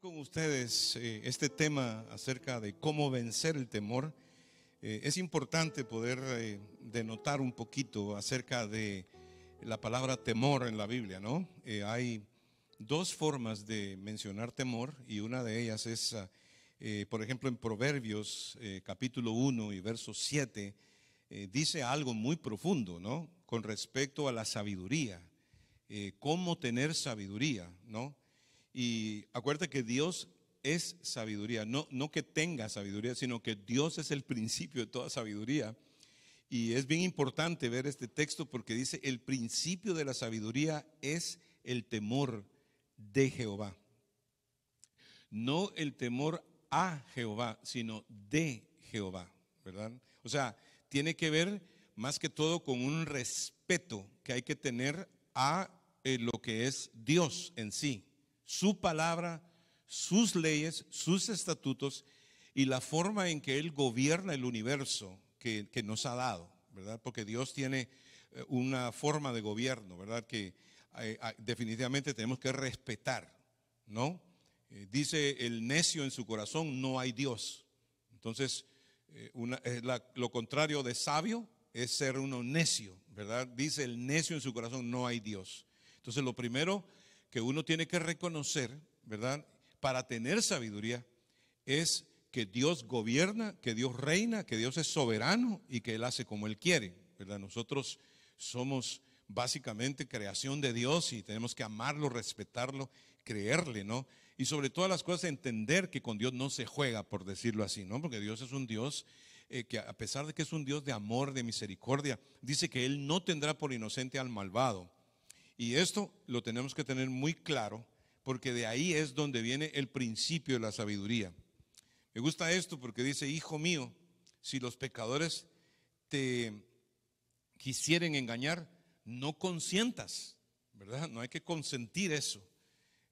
Con ustedes este tema acerca de cómo vencer el temor. Es importante poder denotar un poquito acerca de la palabra temor en la Biblia, ¿no? Hay dos formas de mencionar temor y una de ellas es, por ejemplo, en Proverbios capítulo 1 y verso 7, dice algo muy profundo, ¿no? Con respecto a la sabiduría, cómo tener sabiduría, ¿no? Y acuérdate que Dios es sabiduría, no que tenga sabiduría, sino que Dios es el principio de toda sabiduría. Y es bien importante ver este texto porque dice: el principio de la sabiduría es el temor de Jehová. No el temor a Jehová, sino de Jehová, ¿verdad? O sea, tiene que ver más que todo con un respeto que hay que tener a lo que es Dios en sí. Su palabra, sus leyes, sus estatutos y la forma en que Él gobierna el universo que nos ha dado, ¿verdad? Porque Dios tiene una forma de gobierno, ¿verdad? Que definitivamente tenemos que respetar, ¿no? Dice el necio en su corazón: no hay Dios. Entonces, lo contrario de sabio es ser uno necio, ¿verdad? Dice el necio en su corazón: no hay Dios. Entonces, lo primero que uno tiene que reconocer, ¿verdad?, para tener sabiduría, es que Dios gobierna, que Dios reina, que Dios es soberano y que Él hace como Él quiere, ¿verdad? Nosotros somos básicamente creación de Dios y tenemos que amarlo, respetarlo, creerle, ¿no? Y sobre todas las cosas entender que con Dios no se juega, por decirlo así, ¿no? Porque Dios es un Dios que, a pesar de que es un Dios de amor, de misericordia, dice que Él no tendrá por inocente al malvado. Y esto lo tenemos que tener muy claro, porque de ahí es donde viene el principio de la sabiduría. Me gusta esto porque dice: hijo mío, si los pecadores te quisieren engañar, no consientas, ¿verdad? No hay que consentir eso.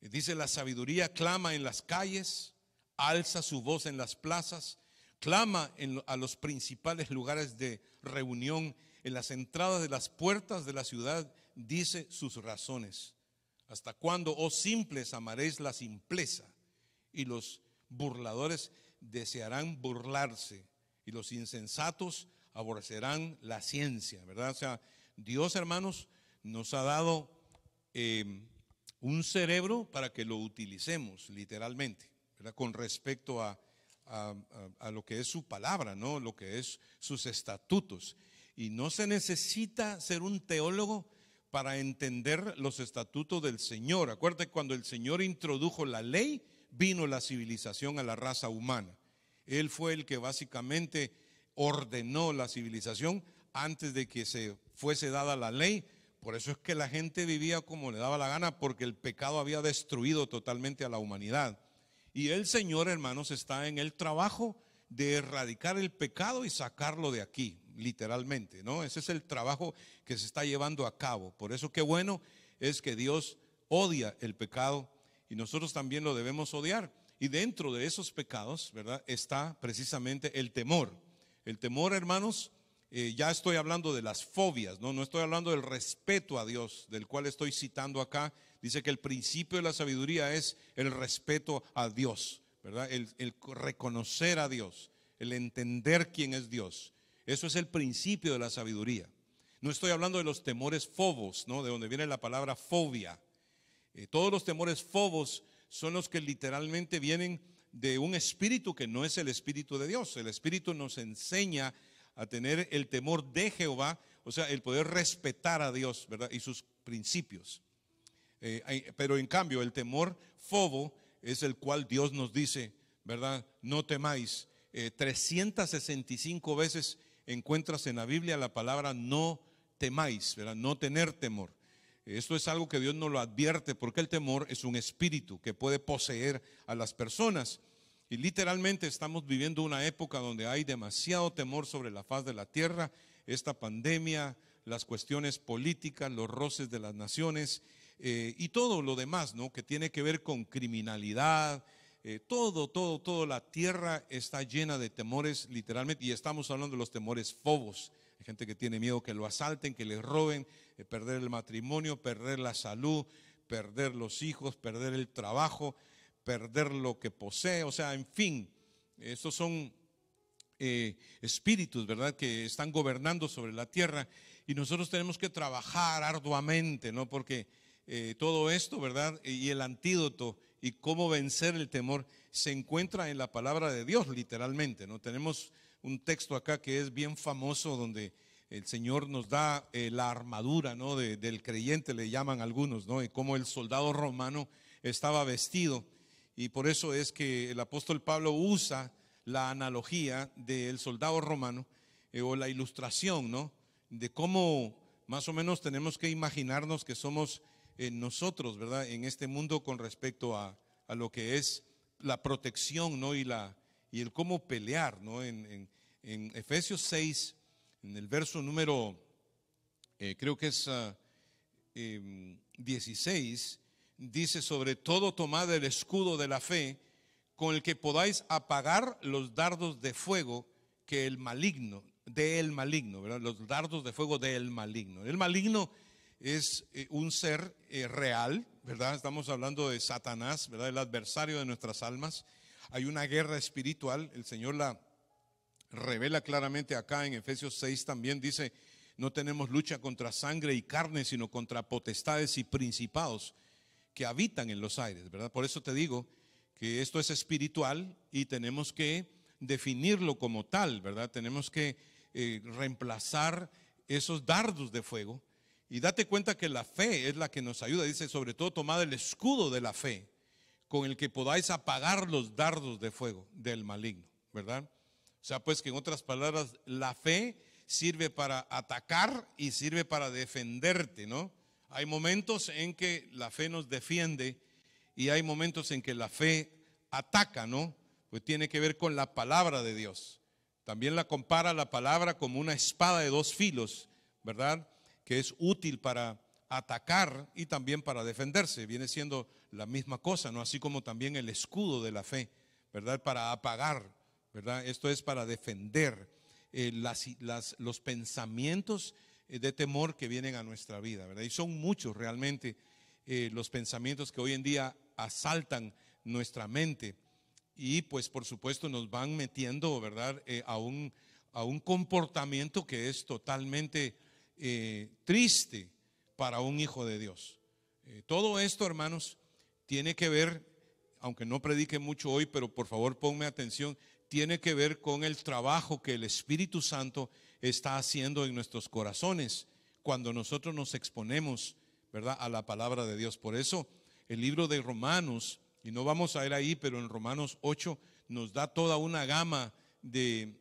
Dice: la sabiduría clama en las calles, alza su voz en las plazas, clama a los principales lugares de reunión, en las entradas de las puertas de la ciudad, dice sus razones. ¿Hasta cuándo, oh simples, amaréis la simpleza? Y los burladores desearán burlarse, y los insensatos aborrecerán la ciencia, ¿verdad? O sea, Dios, hermanos, nos ha dado un cerebro para que lo utilicemos literalmente, ¿verdad? Con respecto a lo que es su palabra, ¿no? Lo que es sus estatutos. Y no se necesita ser un teólogo para entender los estatutos del Señor. Acuérdate, cuando el Señor introdujo la ley, vino la civilización a la raza humana. Él fue el que básicamente ordenó la civilización antes de que se fuese dada la ley. Por eso es que la gente vivía como le daba la gana, porque el pecado había destruido totalmente a la humanidad. Y el Señor, hermanos, está en el trabajo de erradicar el pecado y sacarlo de aquí, literalmente, ¿no? Ese es el trabajo que se está llevando a cabo. Por eso, qué bueno es que Dios odia el pecado y nosotros también lo debemos odiar. Y dentro de esos pecados, ¿verdad?, está precisamente el temor. El temor, hermanos, ya estoy hablando de las fobias, ¿no? No estoy hablando del respeto a Dios, del cual estoy citando acá. Dice que el principio de la sabiduría es el respeto a Dios, ¿verdad? El reconocer a Dios, el entender quién es Dios. Eso es el principio de la sabiduría. No estoy hablando de los temores fobos, ¿no?, de donde viene la palabra fobia. Todos los temores fobos son los que literalmente vienen de un espíritu que no es el espíritu de Dios. El espíritu nos enseña a tener el temor de Jehová, o sea, el poder respetar a Dios, ¿verdad?, y sus principios. Pero en cambio, el temor fobo es el cual Dios nos dice, ¿verdad?, no temáis. 365 veces encuentras en la Biblia la palabra no temáis, ¿verdad?, no tener temor. Esto es algo que Dios nos lo advierte, porque el temor es un espíritu que puede poseer a las personas. Y literalmente estamos viviendo una época donde hay demasiado temor sobre la faz de la tierra. Esta pandemia, las cuestiones políticas, los roces de las naciones y todo lo demás, ¿no?, que tiene que ver con criminalidad. Todo, la tierra está llena de temores, literalmente, y estamos hablando de los temores fobos. Hay gente que tiene miedo que lo asalten, que le roben, perder el matrimonio, perder la salud, perder los hijos, perder el trabajo, perder lo que posee, o sea, en fin, estos son espíritus, ¿verdad?, que están gobernando sobre la tierra, y nosotros tenemos que trabajar arduamente, ¿no? Porque todo esto, ¿verdad?, y el antídoto y cómo vencer el temor se encuentra en la palabra de Dios, literalmente, ¿no? Tenemos un texto acá que es bien famoso, donde el Señor nos da la armadura, ¿no?, del creyente, le llaman algunos, ¿no?, y cómo el soldado romano estaba vestido. Y por eso es que el apóstol Pablo usa la analogía del soldado romano, o la ilustración, ¿no?, de cómo más o menos tenemos que imaginarnos que somos nosotros, ¿verdad?, en este mundo con respecto a lo que es la protección, ¿no?, y el cómo pelear, ¿no? En Efesios 6, en el verso número, creo que es 16, dice: sobre todo tomad el escudo de la fe, con el que podáis apagar los dardos de fuego que el maligno, ¿verdad? Los dardos de fuego del maligno. El maligno es un ser real, ¿verdad? Estamos hablando de Satanás, ¿verdad?, el adversario de nuestras almas. Hay una guerra espiritual, el Señor la revela claramente acá en Efesios 6 también, dice: no tenemos lucha contra sangre y carne, sino contra potestades y principados que habitan en los aires, ¿verdad? Por eso te digo que esto es espiritual y tenemos que definirlo como tal, ¿verdad? Tenemos que reemplazar esos dardos de fuego. Y date cuenta que la fe es la que nos ayuda. Dice: sobre todo tomad el escudo de la fe, con el que podáis apagar los dardos de fuego del maligno, ¿verdad? O sea, pues, que en otras palabras, la fe sirve para atacar y sirve para defenderte, ¿no? Hay momentos en que la fe nos defiende y hay momentos en que la fe ataca, ¿no? Pues tiene que ver con la palabra de Dios. También la compara la palabra como una espada de dos filos, ¿verdad?, que es útil para atacar y también para defenderse. Viene siendo la misma cosa, ¿no? Así como también el escudo de la fe, ¿verdad?, para apagar, ¿verdad? Esto es para defender los pensamientos de temor que vienen a nuestra vida, ¿verdad? Y son muchos realmente los pensamientos que hoy en día asaltan nuestra mente y pues por supuesto nos van metiendo, ¿verdad?, a un comportamiento que es totalmente triste para un hijo de Dios. Todo esto, hermanos, tiene que ver, aunque no predique mucho hoy, pero por favor ponme atención, tiene que ver con el trabajo que el Espíritu Santo está haciendo en nuestros corazones cuando nosotros nos exponemos, ¿verdad?, a la palabra de Dios. Por eso el libro de Romanos, y no vamos a ir ahí, pero en Romanos 8 nos da toda una gama de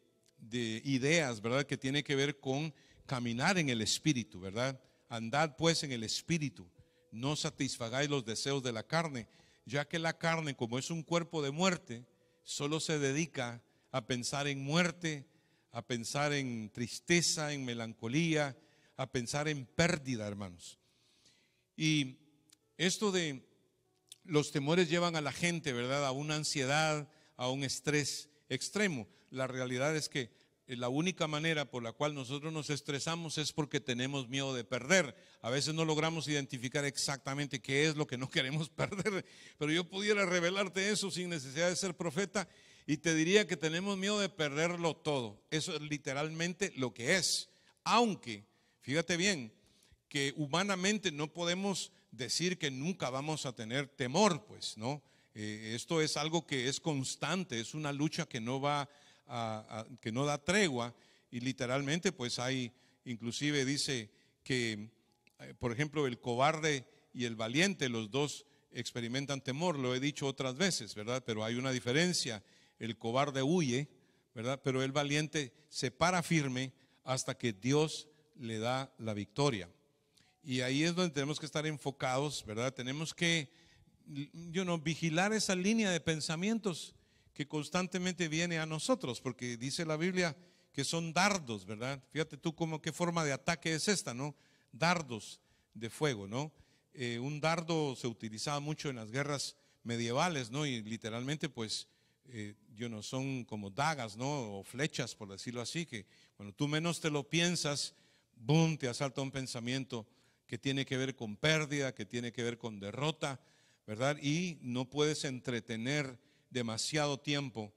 ideas, ¿verdad?, que tiene que ver con caminar en el Espíritu, ¿verdad? Andad pues en el Espíritu, no satisfagáis los deseos de la carne, ya que la carne, como es un cuerpo de muerte, solo se dedica a pensar en muerte, a pensar en tristeza, en melancolía, a pensar en pérdida, hermanos. Y esto de los temores llevan a la gente, ¿verdad?, a una ansiedad, a un estrés extremo. La realidad es que la única manera por la cual nosotros nos estresamos es porque tenemos miedo de perder. A veces no logramos identificar exactamente qué es lo que no queremos perder, pero yo pudiera revelarte eso sin necesidad de ser profeta y te diría que tenemos miedo de perderlo todo. Eso es literalmente lo que es. Aunque, fíjate bien, que humanamente no podemos decir que nunca vamos a tener temor, pues, ¿no? Esto es algo que es constante, es una lucha que no va que no da tregua, y literalmente pues hay, inclusive dice que por ejemplo el cobarde y el valiente, los dos experimentan temor, lo he dicho otras veces, ¿verdad? Pero hay una diferencia: el cobarde huye, ¿verdad?, pero el valiente se para firme hasta que Dios le da la victoria. Y ahí es donde tenemos que estar enfocados, ¿verdad? Tenemos que vigilar esa línea de pensamientos que constantemente viene a nosotros, porque dice la Biblia que son dardos, ¿verdad? Fíjate tú qué forma de ataque es esta, ¿no? Dardos de fuego, ¿no? Un dardo se utilizaba mucho en las guerras medievales, ¿no? Y literalmente pues son como dagas, ¿no?, o flechas, por decirlo así, que cuando tú menos te lo piensas, boom, te asalta un pensamiento que tiene que ver con pérdida, que tiene que ver con derrota, ¿verdad? Y no puedes entretener demasiado tiempo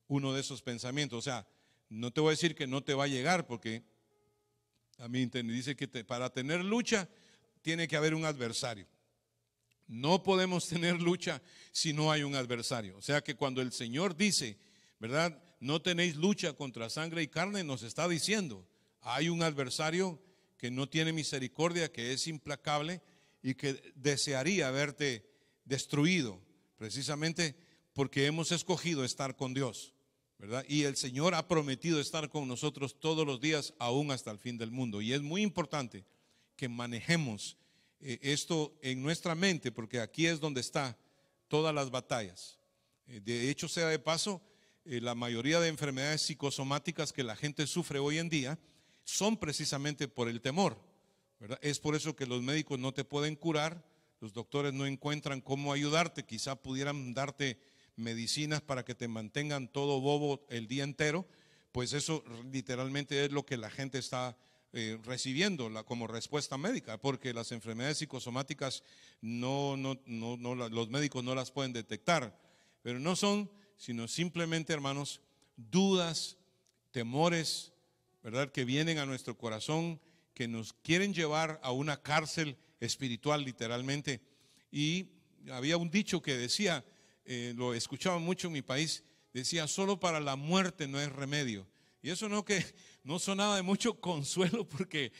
uno de esos pensamientos. O sea, no te voy a decir que no te va a llegar, porque a mí dice que para tener lucha tiene que haber un adversario. No podemos tener lucha si no hay un adversario. O sea que cuando el Señor dice, ¿verdad? No tenéis lucha contra sangre y carne, nos está diciendo, hay un adversario que no tiene misericordia, que es implacable y que desearía verte destruido, precisamente porque hemos escogido estar con Dios, ¿verdad? Y el Señor ha prometido estar con nosotros todos los días, aún hasta el fin del mundo. Y es muy importante que manejemos esto en nuestra mente, porque aquí es donde están todas las batallas. De hecho, sea de paso, la mayoría de enfermedades psicosomáticas que la gente sufre hoy en día son precisamente por el temor, ¿verdad? Es por eso que los médicos no te pueden curar, los doctores no encuentran cómo ayudarte, quizá pudieran darte medicinas para que te mantengan todo bobo el día entero, pues eso literalmente es lo que la gente está recibiendo como respuesta médica, porque las enfermedades psicosomáticas los médicos no las pueden detectar, pero no son sino simplemente, hermanos, dudas, temores, ¿verdad? Que vienen a nuestro corazón, que nos quieren llevar a una cárcel espiritual literalmente. Y había un dicho que decía, lo escuchaba mucho en mi país, decía, solo para la muerte no hay remedio. Y eso no sonaba de mucho consuelo, porque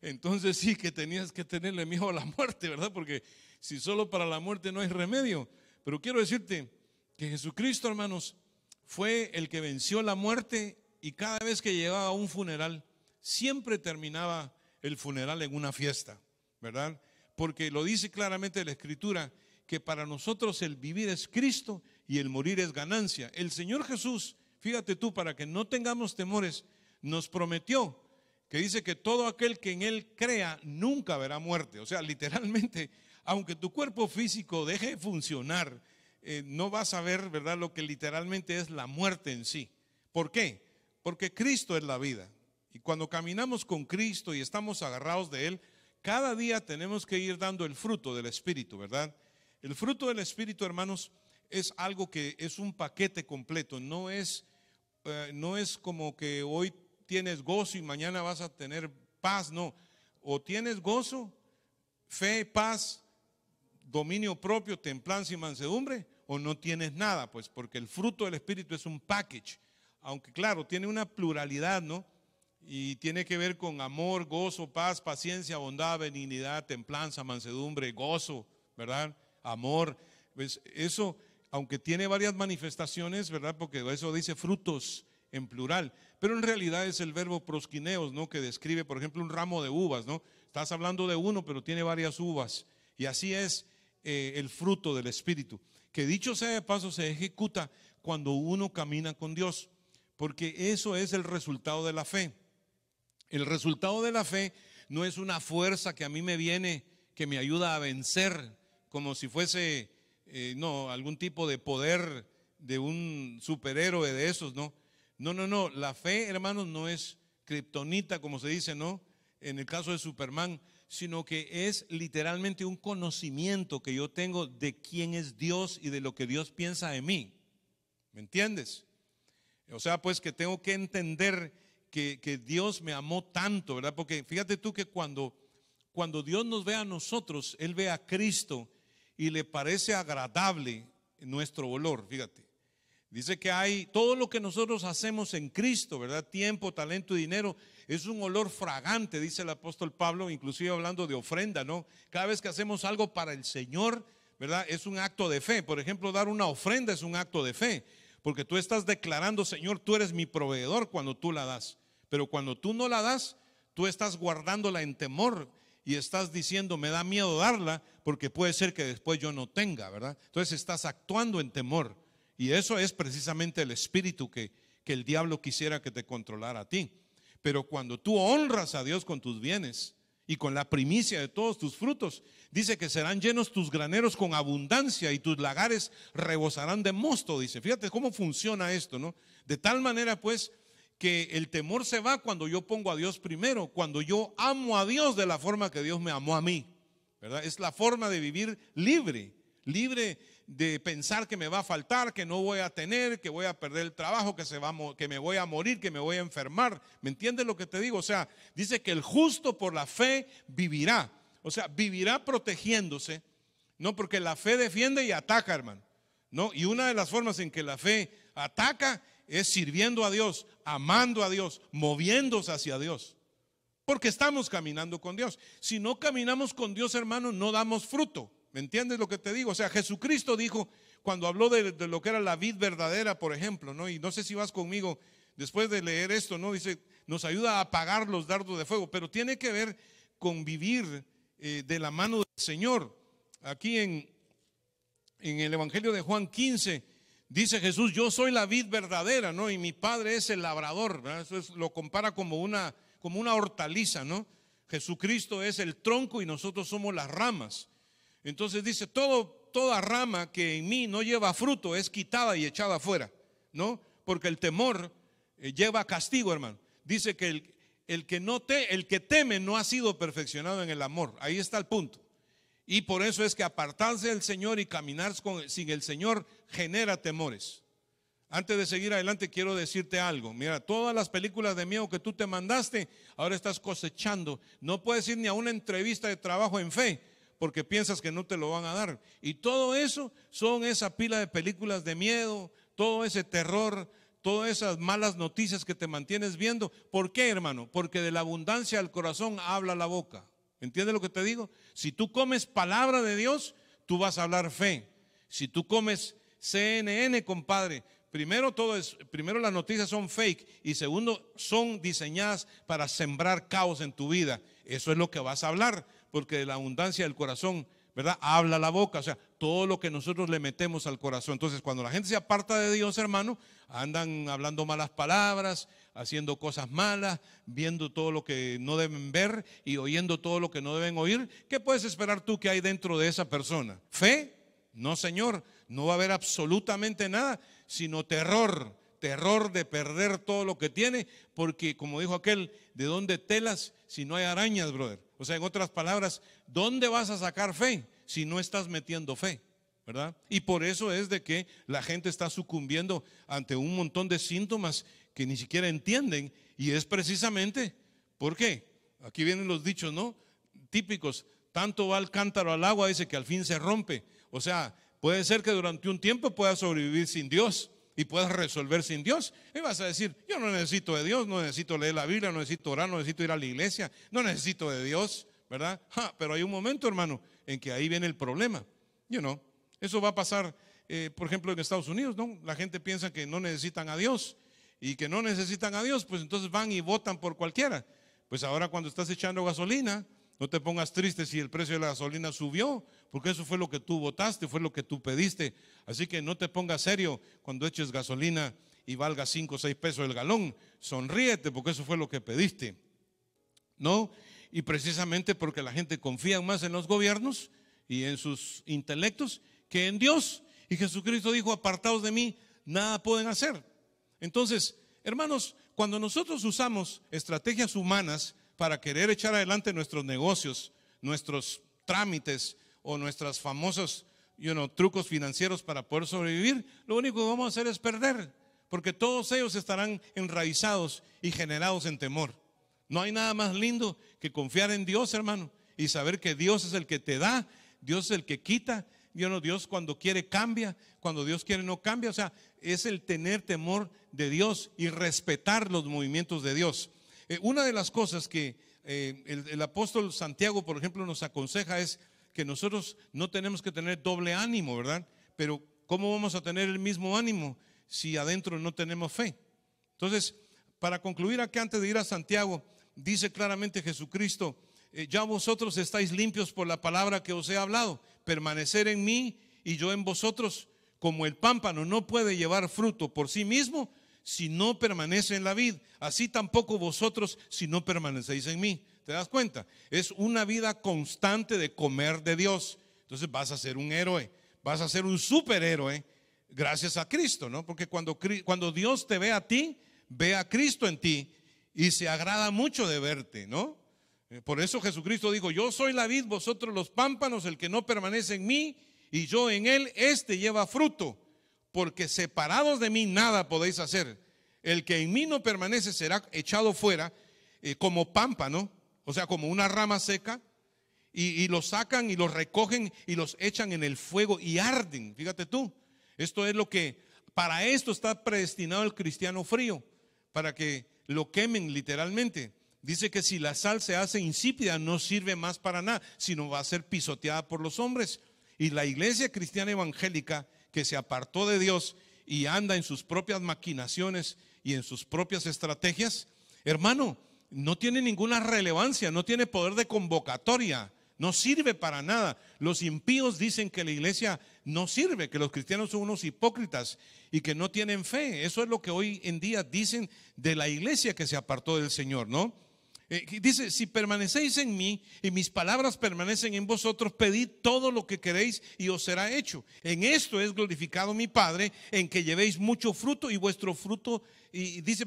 entonces sí que tenías que tenerle miedo a la muerte, ¿verdad? Porque si solo para la muerte no hay remedio. Pero quiero decirte que Jesucristo, hermanos, fue el que venció la muerte, y cada vez que llegaba a un funeral, siempre terminaba el funeral en una fiesta, ¿verdad? Porque lo dice claramente la Escritura, que para nosotros el vivir es Cristo y el morir es ganancia. El Señor Jesús, fíjate tú, para que no tengamos temores, nos prometió que dice que todo aquel que en Él crea nunca verá muerte. O sea, literalmente, aunque tu cuerpo físico deje de funcionar, no vas a ver, ¿verdad?, lo que literalmente es la muerte en sí. ¿Por qué? Porque Cristo es la vida. Y cuando caminamos con Cristo y estamos agarrados de Él, cada día tenemos que ir dando el fruto del Espíritu, ¿verdad? El fruto del Espíritu, hermanos, es algo que es un paquete completo. No es como que hoy tienes gozo y mañana vas a tener paz, no. O tienes gozo, fe, paz, dominio propio, templanza y mansedumbre, o no tienes nada, pues porque el fruto del Espíritu es un package, aunque claro, tiene una pluralidad, ¿no? Y tiene que ver con amor, gozo, paz, paciencia, bondad, benignidad, templanza, mansedumbre, gozo, ¿verdad? Amor, pues eso, aunque tiene varias manifestaciones, ¿verdad? Porque eso dice frutos en plural, pero en realidad es el verbo prosquineos, ¿no? Que describe, por ejemplo, un ramo de uvas, ¿no? Estás hablando de uno, pero tiene varias uvas, y así es el fruto del Espíritu, que dicho sea de paso se ejecuta cuando uno camina con Dios, porque eso es el resultado de la fe. El resultado de la fe no es una fuerza que a mí me viene, que me ayuda a vencer, como si fuese algún tipo de poder de un superhéroe de esos, no. No, la fe, hermanos, no es kriptonita, como se dice, ¿no? En el caso de Superman, sino que es literalmente un conocimiento que yo tengo de quién es Dios y de lo que Dios piensa de mí. ¿Me entiendes? O sea, pues que tengo que entender que Dios me amó tanto, ¿verdad? Porque fíjate tú que cuando Dios nos ve a nosotros, Él ve a Cristo y le parece agradable nuestro olor, fíjate. Dice que hay todo lo que nosotros hacemos en Cristo, ¿verdad? Tiempo, talento y dinero, es un olor fragante, dice el apóstol Pablo, inclusive hablando de ofrenda, ¿no? Cada vez que hacemos algo para el Señor, ¿verdad? Es un acto de fe. Por ejemplo, dar una ofrenda es un acto de fe, porque tú estás declarando, Señor, tú eres mi proveedor cuando tú la das. Pero cuando tú no la das, tú estás guardándola en temor y estás diciendo, me da miedo darla porque puede ser que después yo no tenga, ¿verdad? Entonces estás actuando en temor. Y eso es precisamente el espíritu que el diablo quisiera que te controlara a ti. Pero cuando tú honras a Dios con tus bienes y con la primicia de todos tus frutos, dice que serán llenos tus graneros con abundancia y tus lagares rebosarán de mosto, dice. Fíjate cómo funciona esto, ¿no? De tal manera pues que el temor se va cuando yo pongo a Dios primero, cuando yo amo a Dios de la forma que Dios me amó a mí, ¿verdad? Es la forma de vivir libre, libre de pensar que me va a faltar, que no voy a tener, que voy a perder el trabajo, que me voy a morir, que me voy a enfermar. ¿Me entiendes lo que te digo? O sea, dice que el justo por la fe vivirá. O sea, vivirá protegiéndose, no, porque la fe defiende y ataca, hermano, ¿no? Y una de las formas en que la fe ataca es sirviendo a Dios, amando a Dios, moviéndose hacia Dios, porque estamos caminando con Dios. Si no caminamos con Dios, hermano, no damos fruto. ¿Me entiendes lo que te digo? O sea, Jesucristo dijo, cuando habló de lo que era la vid verdadera, por ejemplo, ¿no? Y no sé si vas conmigo después de leer esto, ¿no? Dice, nos ayuda a apagar los dardos de fuego, pero tiene que ver con vivir de la mano del Señor. Aquí en el Evangelio de Juan 15 dice Jesús, yo soy la vid verdadera, ¿no? Y mi Padre es el labrador, ¿verdad? Eso lo compara como una hortaliza, ¿no? Jesucristo es el tronco y nosotros somos las ramas. Entonces dice, toda rama que en mí no lleva fruto es quitada y echada afuera, ¿no? Porque el temor lleva castigo, hermano. Dice que el que teme no ha sido perfeccionado en el amor. Ahí está el punto. Y por eso es que apartarse del Señor y caminar sin el Señor genera temores. Antes de seguir adelante quiero decirte algo. Mira, todas las películas de miedo que tú te mandaste, ahora estás cosechando. No puedes ir ni a una entrevista de trabajo en fe, porque piensas que no te lo van a dar. Y todo eso son esa pila de películas de miedo, todo ese terror, todas esas malas noticias que te mantienes viendo. ¿Por qué, hermano? Porque de la abundancia del corazón habla la boca. ¿Entiendes lo que te digo? Si tú comes palabra de Dios, tú vas a hablar fe. Si tú comes CNN, compadre, primero las noticias son fake y segundo son diseñadas para sembrar caos en tu vida. Eso es lo que vas a hablar, porque de la abundancia del corazón, ¿verdad? Habla la boca, o sea, todo lo que nosotros le metemos al corazón. Entonces, cuando la gente se aparta de Dios, hermano, andan hablando malas palabras, haciendo cosas malas, viendo todo lo que no deben ver y oyendo todo lo que no deben oír. ¿Qué puedes esperar tú que hay dentro de esa persona? ¿Fe? No, señor, no va a haber absolutamente nada, sino terror de perder todo lo que tiene, porque como dijo aquel, ¿de dónde telas si no hay arañas, brother? O sea, en otras palabras, ¿dónde vas a sacar fe si no estás metiendo fe? ¿Verdad? Y por eso es de que la gente está sucumbiendo ante un montón de síntomas que ni siquiera entienden, y es precisamente, ¿por qué? Aquí vienen los dichos, ¿no? Típicos, tanto va el cántaro al agua, dice que al fin se rompe. O sea, puede ser que durante un tiempo puedas sobrevivir sin Dios y puedas resolver sin Dios, y vas a decir, yo no necesito de Dios, no necesito leer la Biblia, no necesito orar, no necesito ir a la iglesia, no necesito de Dios, ¿verdad? Pero hay un momento, hermano, en que ahí viene el problema. Eso va a pasar, por ejemplo, en Estados Unidos, ¿no? La gente piensa que no necesitan a Dios, y que no necesitan a Dios, pues entonces van y votan por cualquiera. Pues ahora cuando estás echando gasolina, no te pongas triste si el precio de la gasolina subió, porque eso fue lo que tú votaste, fue lo que tú pediste. Así que no te pongas serio cuando eches gasolina y valga 5 o 6 pesos el galón. Sonríete, porque eso fue lo que pediste, ¿no? Y precisamente porque la gente confía más en los gobiernos y en sus intelectos que en Dios. Y Jesucristo dijo, apartados de mí, nada pueden hacer. Entonces, hermanos, cuando nosotros usamos estrategias humanas para querer echar adelante nuestros negocios, nuestros trámites o nuestros famosos trucos financieros para poder sobrevivir, lo único que vamos a hacer es perder, porque todos ellos estarán enraizados y generados en temor. No hay nada más lindo que confiar en Dios, hermano, y saber que Dios es el que te da, Dios es el que quita. Dios cuando quiere cambia, cuando Dios quiere no cambia. O sea, es el tener temor de Dios y respetar los movimientos de Dios. Una de las cosas que el apóstol Santiago, por ejemplo, nos aconseja es que nosotros no tenemos que tener doble ánimo, ¿verdad? Pero ¿cómo vamos a tener el mismo ánimo si adentro no tenemos fe? Entonces, para concluir aquí, antes de ir a Santiago, dice claramente Jesucristo, ya vosotros estáis limpios por la palabra que os he hablado. Permanecer en mí y yo en vosotros, como el pámpano no puede llevar fruto por sí mismo si no permanece en la vid, así tampoco vosotros si no permanecéis en mí. ¿Te das cuenta? Es una vida constante de comer de Dios. Entonces vas a ser un héroe, vas a ser un superhéroe gracias a Cristo, ¿no? Porque cuando Dios te ve a ti, ve a Cristo en ti y se agrada mucho de verte, ¿no? Por eso Jesucristo dijo, yo soy la vid, vosotros los pámpanos, el que no permanece en mí y yo en él, éste lleva fruto, porque separados de mí nada podéis hacer. El que en mí no permanece será echado fuera como pámpano, o sea, como una rama seca, y los sacan y los recogen y los echan en el fuego y arden. Fíjate tú, esto es lo que, para esto está predestinado el cristiano frío, para que lo quemen literalmente. Dice que si la sal se hace insípida no sirve más para nada, sino va a ser pisoteada por los hombres. Y la iglesia cristiana evangélica que se apartó de Dios y anda en sus propias maquinaciones y en sus propias estrategias, hermano, no tiene ninguna relevancia, no tiene poder de convocatoria, no sirve para nada. Los impíos dicen que la iglesia no sirve, que los cristianos son unos hipócritas y que no tienen fe. Eso es lo que hoy en día dicen de la iglesia que se apartó del Señor, ¿no? Dice, si permanecéis en mí y mis palabras permanecen en vosotros, pedid todo lo que queréis y os será hecho. En esto es glorificado mi Padre, en que llevéis mucho fruto y vuestro fruto, y dice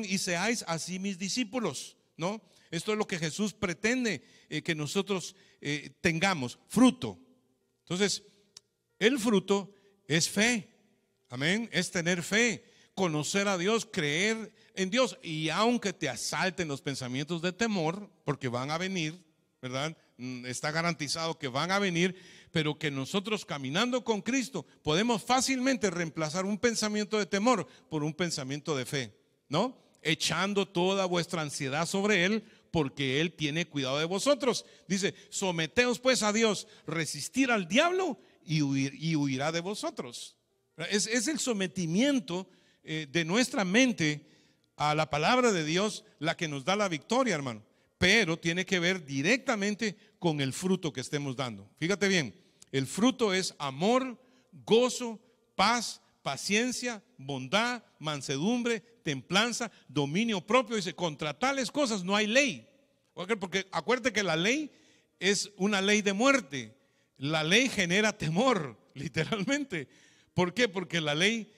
y seáis así mis discípulos, ¿no? Esto es lo que Jesús pretende que nosotros tengamos, fruto. Entonces, el fruto es fe, amén, es tener fe, conocer a Dios, creer en Dios. Y aunque te asalten los pensamientos de temor, porque van a venir, ¿verdad? Está garantizado que van a venir, pero que nosotros caminando con Cristo podemos fácilmente reemplazar un pensamiento de temor por un pensamiento de fe, ¿no? Echando toda vuestra ansiedad sobre Él, porque Él tiene cuidado de vosotros. Dice, someteos pues a Dios, resistir al diablo y huirá de vosotros. Es el sometimiento de nuestra mente a la palabra de Dios la que nos da la victoria, hermano. Pero tiene que ver directamente con el fruto que estemos dando. Fíjate bien, el fruto es amor, gozo, paz, paciencia, bondad, mansedumbre, templanza, dominio propio. Dice, contra tales cosas no hay ley. Porque acuérdate que la ley es una ley de muerte. La ley genera temor, literalmente. ¿Por qué? Porque la ley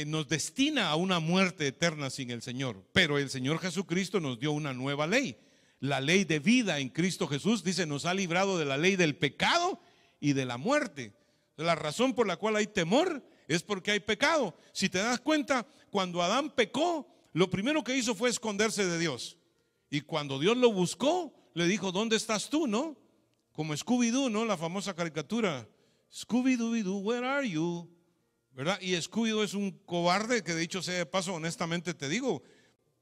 nos destina a una muerte eterna sin el Señor. Pero el Señor Jesucristo nos dio una nueva ley. La ley de vida en Cristo Jesús, dice, nos ha librado de la ley del pecado y de la muerte. La razón por la cual hay temor es porque hay pecado. Si te das cuenta, cuando Adán pecó, lo primero que hizo fue esconderse de Dios. Y cuando Dios lo buscó, le dijo, ¿dónde estás tú? ¿No? Como Scooby-Doo, ¿no? La famosa caricatura. Scooby-Doo, where are you? ¿Verdad? Y Scooby-Doo es un cobarde que, de dicho sea de paso, honestamente te digo,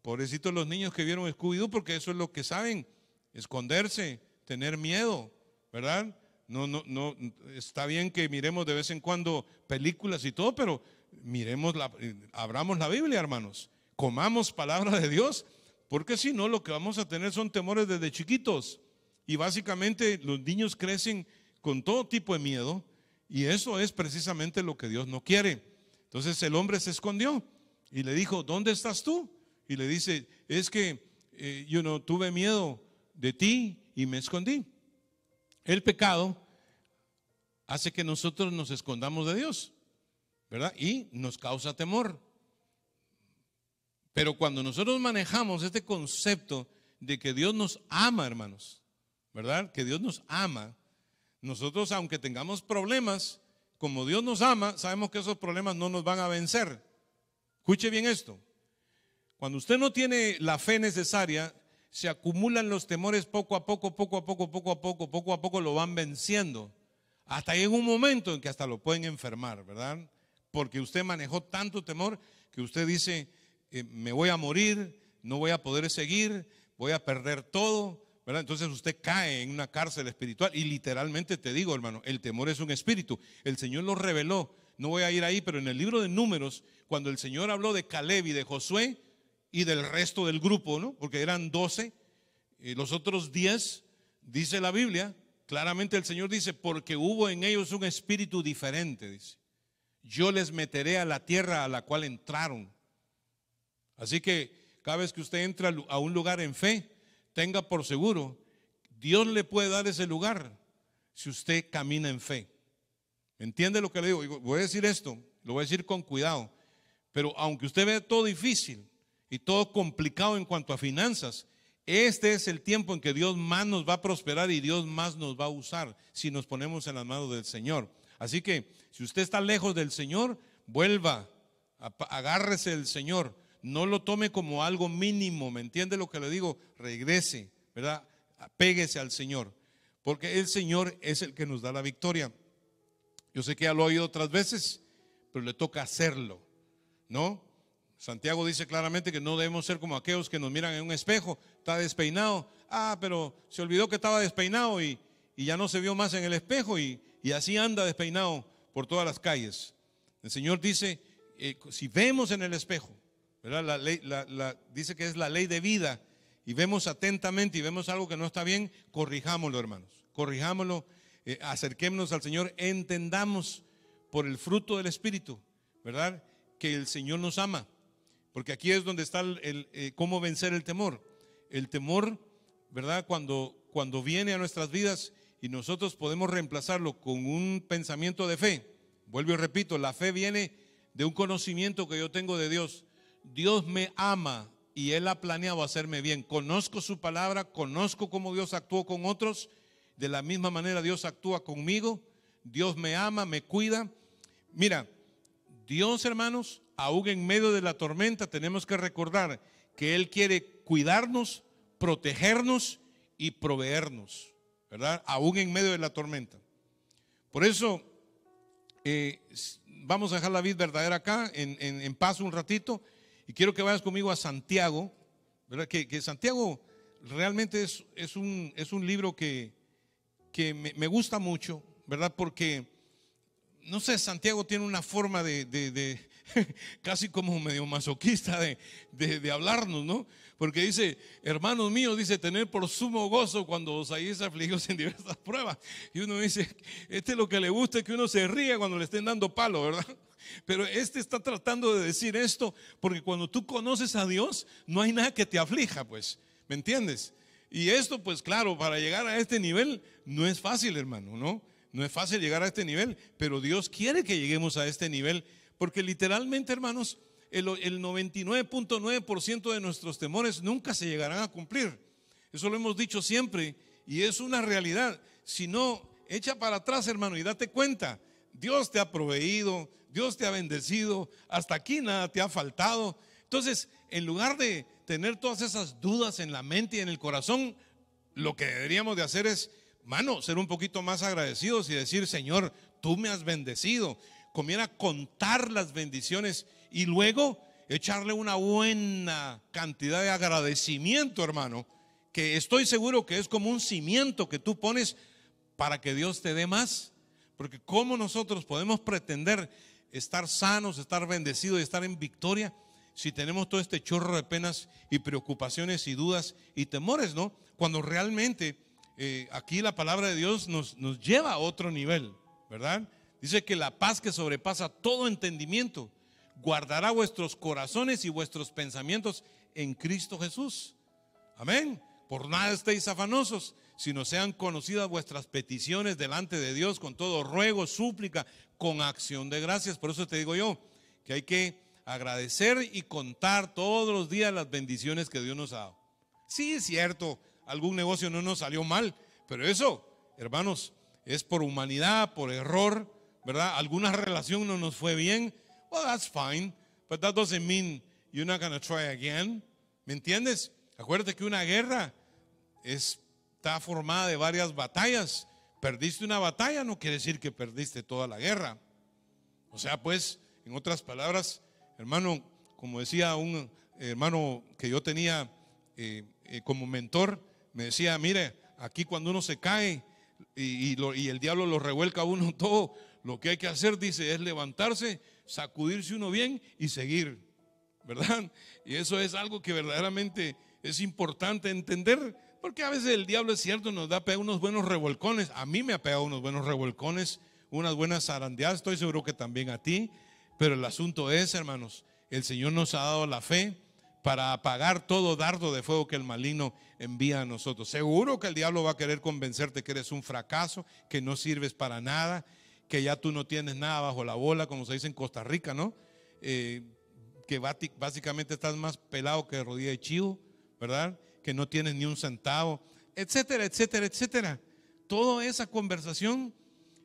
pobrecitos los niños que vieron Scooby-Doo, porque eso es lo que saben, esconderse, tener miedo, ¿verdad? No, está bien que miremos de vez en cuando películas y todo, pero abramos la Biblia, hermanos, comamos palabra de Dios, porque si no, lo que vamos a tener son temores desde chiquitos. Y básicamente los niños crecen con todo tipo de miedo, y eso es precisamente lo que Dios no quiere. Entonces el hombre se escondió y le dijo, ¿dónde estás tú? Y le dice, es que tuve miedo de ti y me escondí. El pecado hace que nosotros nos escondamos de Dios, ¿verdad? Y nos causa temor. Pero cuando nosotros manejamos este concepto de que Dios nos ama, hermanos, ¿verdad? Que Dios nos ama. Nosotros, aunque tengamos problemas, como Dios nos ama, sabemos que esos problemas no nos van a vencer. Escuche bien esto. Cuando usted no tiene la fe necesaria, se acumulan los temores poco a poco lo van venciendo. Hasta llega un momento en que hasta lo pueden enfermar, ¿verdad? Porque usted manejó tanto temor que usted dice, me voy a morir, no voy a poder seguir, voy a perder todo, ¿verdad? Entonces usted cae en una cárcel espiritual. Y literalmente te digo, hermano, el temor es un espíritu. El Señor lo reveló. No voy a ir ahí, pero en el libro de Números, cuando el Señor habló de Caleb y de Josué y del resto del grupo, ¿no? Porque eran 12, los otros 10, dice la Biblia, claramente el Señor dice, porque hubo en ellos un espíritu diferente, dice. Yo les meteré a la tierra a la cual entraron. Así que cada vez que usted entra a un lugar en fe, tenga por seguro, Dios le puede dar ese lugar si usted camina en fe. ¿Entiende lo que le digo? Voy a decir esto, lo voy a decir con cuidado, pero aunque usted ve todo difícil y todo complicado en cuanto a finanzas, este es el tiempo en que Dios más nos va a prosperar y Dios más nos va a usar si nos ponemos en las manos del Señor. Así que si usted está lejos del Señor, vuelva, agárrese del Señor. No lo tome como algo mínimo, ¿me entiende lo que le digo? Regrese, ¿verdad? Apéguese al Señor, porque el Señor es el que nos da la victoria. Yo sé que ya lo he oído otras veces, pero le toca hacerlo, ¿no? Santiago dice claramente que no debemos ser como aquellos que nos miran en un espejo, está despeinado, pero se olvidó que estaba despeinado y ya no se vio más en el espejo y así anda despeinado por todas las calles. El Señor dice, si vemos en el espejo, ¿verdad? La ley, dice que es la ley de vida, y vemos atentamente y vemos algo que no está bien, corrijámoslo, hermanos, corrijámoslo, acerquémonos al Señor, entendamos por el fruto del Espíritu, ¿verdad? Que el Señor nos ama, porque aquí es donde está cómo vencer el temor. El temor, ¿verdad? Cuando viene a nuestras vidas y nosotros podemos reemplazarlo con un pensamiento de fe. Vuelvo y repito, la fe viene de un conocimiento que yo tengo de Dios. Dios me ama y Él ha planeado hacerme bien. Conozco su palabra, conozco cómo Dios actuó con otros. De la misma manera Dios actúa conmigo. Dios me ama, me cuida. Mira, Dios, hermanos, aún en medio de la tormenta tenemos que recordar que Él quiere cuidarnos, protegernos y proveernos, ¿verdad? Aún en medio de la tormenta. Por eso vamos a dejar la vida verdadera acá en paz un ratito, y quiero que vayas conmigo a Santiago, ¿verdad? Que Santiago realmente es un libro que me gusta mucho, ¿verdad? Porque, no sé, Santiago tiene una forma de casi como medio masoquista de hablarnos, ¿no? Porque dice, hermanos míos, dice, tener por sumo gozo cuando os halléis afligidos en diversas pruebas. Y uno dice, es lo que le gusta, es que uno se ríe cuando le estén dando palo, ¿verdad? Pero está tratando de decir esto porque cuando tú conoces a Dios, no hay nada que te aflija, pues, ¿me entiendes? Y esto, pues claro, para llegar a este nivel no es fácil, hermano, ¿no? No es fácil llegar a este nivel, pero Dios quiere que lleguemos a este nivel, porque literalmente, hermanos, el 99.9% de nuestros temores nunca se llegarán a cumplir. Eso lo hemos dicho siempre y es una realidad. Si no, echa para atrás, hermano, y date cuenta, Dios te ha proveído, Dios te ha bendecido, hasta aquí nada te ha faltado. Entonces, en lugar de tener todas esas dudas en la mente y en el corazón, lo que deberíamos de hacer es, mano, ser un poquito más agradecidos y decir, Señor, tú me has bendecido. Comienza a contar las bendiciones y luego echarle una buena cantidad de agradecimiento, hermano, que estoy seguro que es como un cimiento que tú pones para que Dios te dé más. Porque ¿cómo nosotros podemos pretender estar sanos, estar bendecidos y estar en victoria si tenemos todo este chorro de penas y preocupaciones y dudas y temores, ¿no? Cuando realmente aquí la palabra de Dios nos lleva a otro nivel, ¿verdad? Dice que la paz que sobrepasa todo entendimiento guardará vuestros corazones y vuestros pensamientos en Cristo Jesús. Amén. Por nada estéis afanosos, sino sean conocidas vuestras peticiones delante de Dios con todo ruego, súplica, con acción de gracias. Por eso te digo yo que hay que agradecer y contar todos los días las bendiciones que Dios nos ha dado. Sí, es cierto, algún negocio no nos salió mal, pero eso, hermanos, es por humanidad, por error, ¿verdad? Alguna relación no nos fue bien. Well, that's fine, but that doesn't mean you're not going to try again. ¿Me entiendes? Acuérdate que una guerra está formada de varias batallas. Perdiste una batalla no quiere decir que perdiste toda la guerra. O sea, pues, en otras palabras, hermano, como decía un hermano que yo tenía como mentor, me decía, mire, aquí cuando uno se cae y el diablo lo revuelca a uno todo, lo que hay que hacer, dice, es levantarse, sacudirse uno bien y seguir, ¿verdad? Y eso es algo que verdaderamente es importante entender, porque a veces el diablo, es cierto, nos da unos buenos revolcones. A mí me ha pegado unos buenos revolcones, unas buenas zarandeadas, estoy seguro que también a ti. Pero el asunto es, hermanos, el Señor nos ha dado la fe para apagar todo dardo de fuego que el maligno envía a nosotros. Seguro que el diablo va a querer convencerte que eres un fracaso, que no sirves para nada, que ya tú no tienes nada bajo la bola, como se dice en Costa Rica, ¿no? Que básicamente estás más pelado que rodilla de chivo, ¿verdad? Que no tienes ni un centavo, etcétera, etcétera, etcétera. Toda esa conversación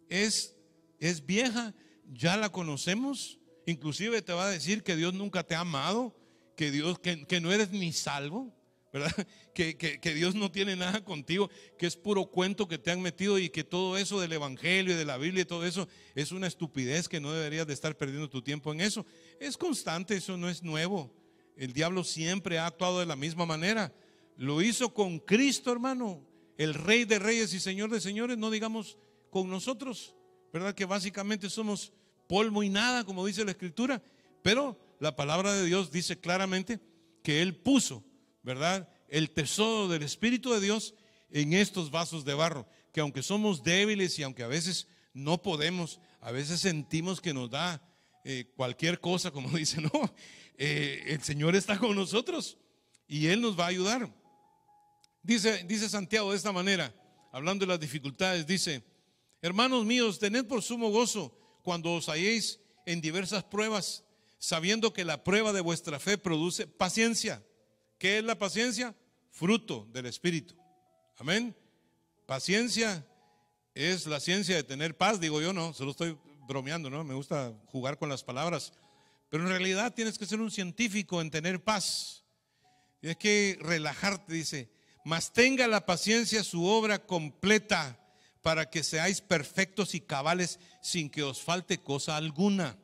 es es vieja, ya la conocemos. Inclusive te va a decir que Dios nunca te ha amado, que Dios, que no eres ni salvo, ¿verdad? Que Dios no tiene nada contigo, que es puro cuento que te han metido, y que todo eso del evangelio y de la Biblia y todo eso es una estupidez, que no deberías de estar perdiendo tu tiempo en eso. Es constante, eso no es nuevo. El diablo siempre ha actuado de la misma manera. Lo hizo con Cristo, hermano, el Rey de Reyes y Señor de Señores, no digamos con nosotros, ¿verdad? Que básicamente somos polvo y nada, como dice la Escritura. Pero la palabra de Dios dice claramente que Él puso, ¿verdad?, el tesoro del Espíritu de Dios en estos vasos de barro, que aunque somos débiles y aunque a veces no podemos, a veces sentimos que nos da cualquier cosa, como dice, no, el Señor está con nosotros y Él nos va a ayudar. Dice Santiago de esta manera, hablando de las dificultades, dice: hermanos míos, tened por sumo gozo cuando os halléis en diversas pruebas, sabiendo que la prueba de vuestra fe produce paciencia. ¿Qué es la paciencia? Fruto del Espíritu. Amén. Paciencia es la ciencia de tener paz, digo yo, no, solo estoy bromeando, ¿no? Me gusta jugar con las palabras, pero en realidad tienes que ser un científico en tener paz. Tienes que relajarte, dice: mas tenga la paciencia su obra completa, para que seáis perfectos y cabales, sin que os falte cosa alguna.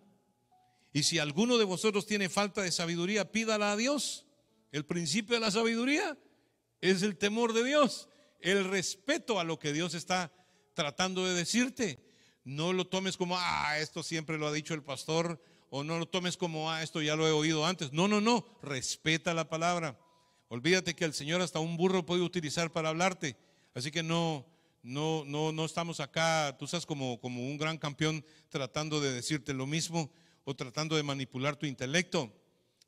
Y si alguno de vosotros tiene falta de sabiduría, pídala a Dios. El principio de la sabiduría es el temor de Dios, el respeto a lo que Dios está tratando de decirte. No lo tomes como, esto siempre lo ha dicho el pastor, o no lo tomes como, esto ya lo he oído antes. No, respeta la palabra. Olvídate que el Señor hasta un burro puede utilizar para hablarte. Así que no estamos acá, tú sabes, como un gran campeón tratando de decirte lo mismo o tratando de manipular tu intelecto.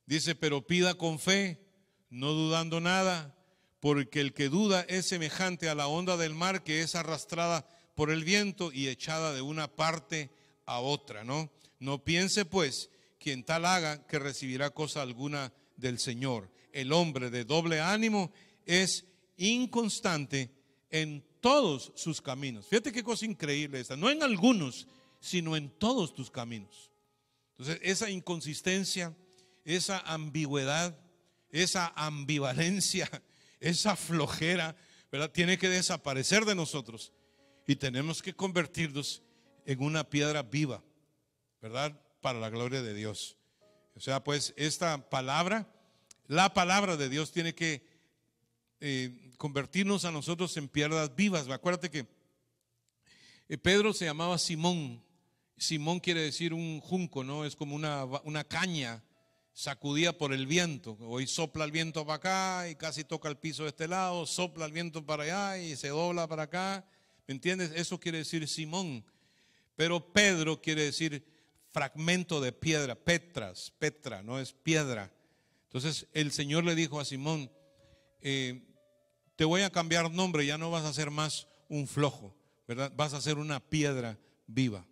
Dice: pero pida con fe, no dudando nada, porque el que duda es semejante a la onda del mar, que es arrastrada por el viento y echada de una parte a otra, ¿no? No piense pues quien tal haga que recibirá cosa alguna del Señor. El hombre de doble ánimo es inconstante en todos sus caminos. Fíjate qué cosa increíble esta, no en algunos, sino en todos tus caminos. Entonces, esa inconsistencia, esa ambigüedad, esa ambivalencia, esa flojera, ¿verdad?, tiene que desaparecer de nosotros y tenemos que convertirnos en una piedra viva, ¿verdad?, para la gloria de Dios. O sea, pues esta palabra, la palabra de Dios tiene que convertirnos a nosotros en piedras vivas. Acuérdate que Pedro se llamaba Simón. Simón quiere decir un junco, ¿no? Es como una caña sacudida por el viento. Hoy sopla el viento para acá y casi toca el piso de este lado, sopla el viento para allá y se dobla para acá. ¿Me entiendes? Eso quiere decir Simón. Pero Pedro quiere decir fragmento de piedra, Petra, no es piedra. Entonces el Señor le dijo a Simón: te voy a cambiar nombre, ya no vas a ser más un flojo, ¿verdad? Vas a ser una piedra viva.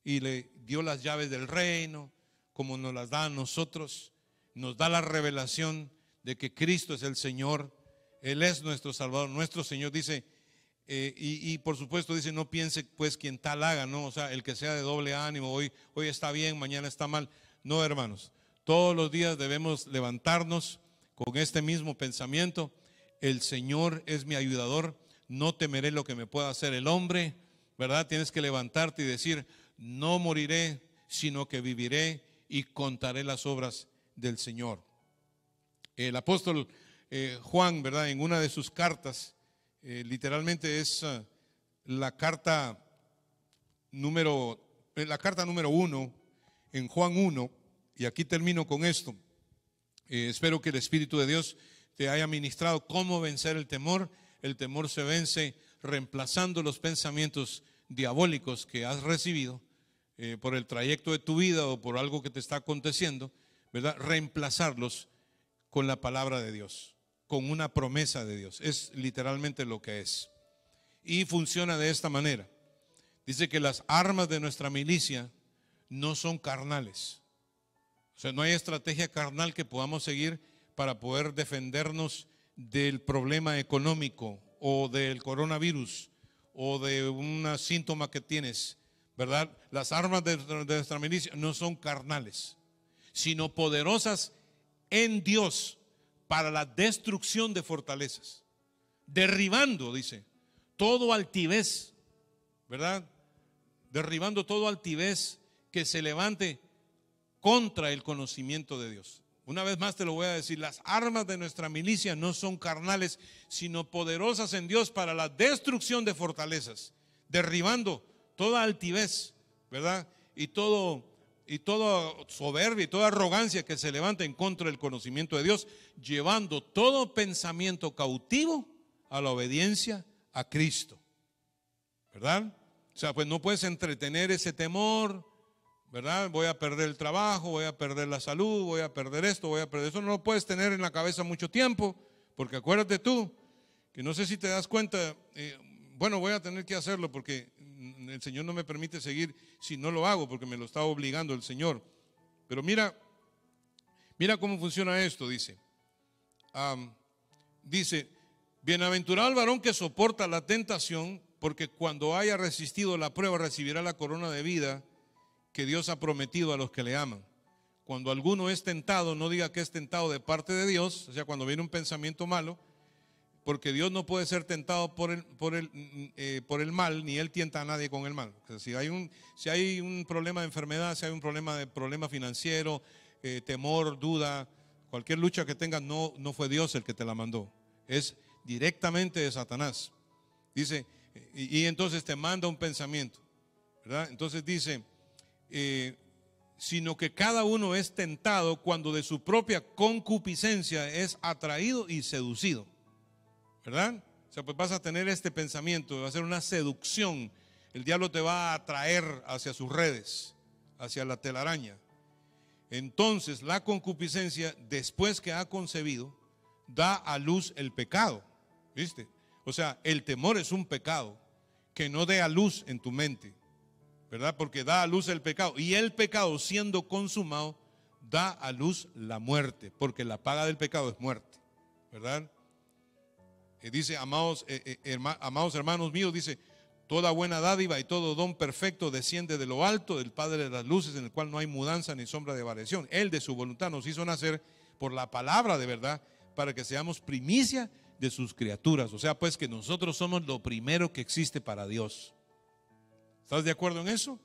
Y le dio las llaves del reino, como nos las da a nosotros. Nos da la revelación de que Cristo es el Señor, Él es nuestro Salvador, nuestro Señor. Dice, y por supuesto dice: no piense pues quien tal haga, ¿no? O sea, el que sea de doble ánimo, hoy está bien, mañana está mal. No, hermanos, todos los días debemos levantarnos con este mismo pensamiento: el Señor es mi ayudador, no temeré lo que me pueda hacer el hombre, ¿verdad? Tienes que levantarte y decir: no moriré, sino que viviré y contaré las obras del Señor. El apóstol Juan, ¿verdad?, en una de sus cartas, literalmente es la carta número 1, en Juan 1, y aquí termino con esto. Espero que el Espíritu de Dios te haya ministrado cómo vencer el temor. El temor se vence reemplazando los pensamientos diabólicos que has recibido por el trayecto de tu vida o por algo que te está aconteciendo, ¿verdad? Reemplazarlos con la palabra de Dios, con una promesa de Dios. Es literalmente lo que es. Y funciona de esta manera. Dice que las armas de nuestra milicia no son carnales. O sea, no hay estrategia carnal que podamos seguir para poder defendernos del problema económico o del coronavirus o de un síntoma que tienes. ¿verdad? Las armas de nuestra milicia no son carnales, sino poderosas en Dios para la destrucción de fortalezas, derribando, dice, todo altivez, ¿verdad? Derribando todo altivez que se levante contra el conocimiento de Dios. Una vez más te lo voy a decir, las armas de nuestra milicia no son carnales, sino poderosas en Dios para la destrucción de fortalezas, derribando toda altivez, ¿verdad? Y toda soberbia y toda arrogancia que se levanta en contra del conocimiento de Dios, llevando todo pensamiento cautivo a la obediencia a Cristo, ¿verdad? O sea, pues no puedes entretener ese temor, ¿verdad? Voy a perder el trabajo, voy a perder la salud, voy a perder esto, voy a perder eso. No lo puedes tener en la cabeza mucho tiempo, porque acuérdate tú, que no sé si te das cuenta, bueno, voy a tener que hacerlo porque el Señor no me permite seguir si no lo hago, porque me lo está obligando el Señor. Pero mira cómo funciona esto, dice. Dice, bienaventurado el varón que soporta la tentación, porque cuando haya resistido la prueba recibirá la corona de vida que Dios ha prometido a los que le aman. Cuando alguno es tentado, no diga que es tentado de parte de Dios, o sea, cuando viene un pensamiento malo, porque Dios no puede ser tentado por el mal, ni Él tienta a nadie con el mal. O sea, si hay un problema de enfermedad, si hay un problema financiero, temor, duda, cualquier lucha que tengas, no fue Dios el que te la mandó, es directamente de Satanás. Dice, y entonces te manda un pensamiento, ¿verdad? Entonces dice, sino que cada uno es tentado cuando de su propia concupiscencia es atraído y seducido, ¿verdad? O sea, pues vas a tener este pensamiento, va a ser una seducción. El diablo te va a atraer hacia sus redes, hacia la telaraña. Entonces la concupiscencia, después que ha concebido, da a luz el pecado, ¿viste? O sea, el temor es un pecado que no dé a luz en tu mente, ¿verdad? Porque da a luz el pecado, y el pecado, siendo consumado, da a luz la muerte, porque la paga del pecado es muerte, ¿verdad? Dice, amados hermanos míos, dice, toda buena dádiva y todo don perfecto desciende de lo alto, del Padre de las luces, en el cual no hay mudanza ni sombra de variación. Él de su voluntad nos hizo nacer por la palabra de verdad, para que seamos primicia de sus criaturas. O sea, pues que nosotros somos lo primero que existe para Dios. ¿Estás de acuerdo en eso?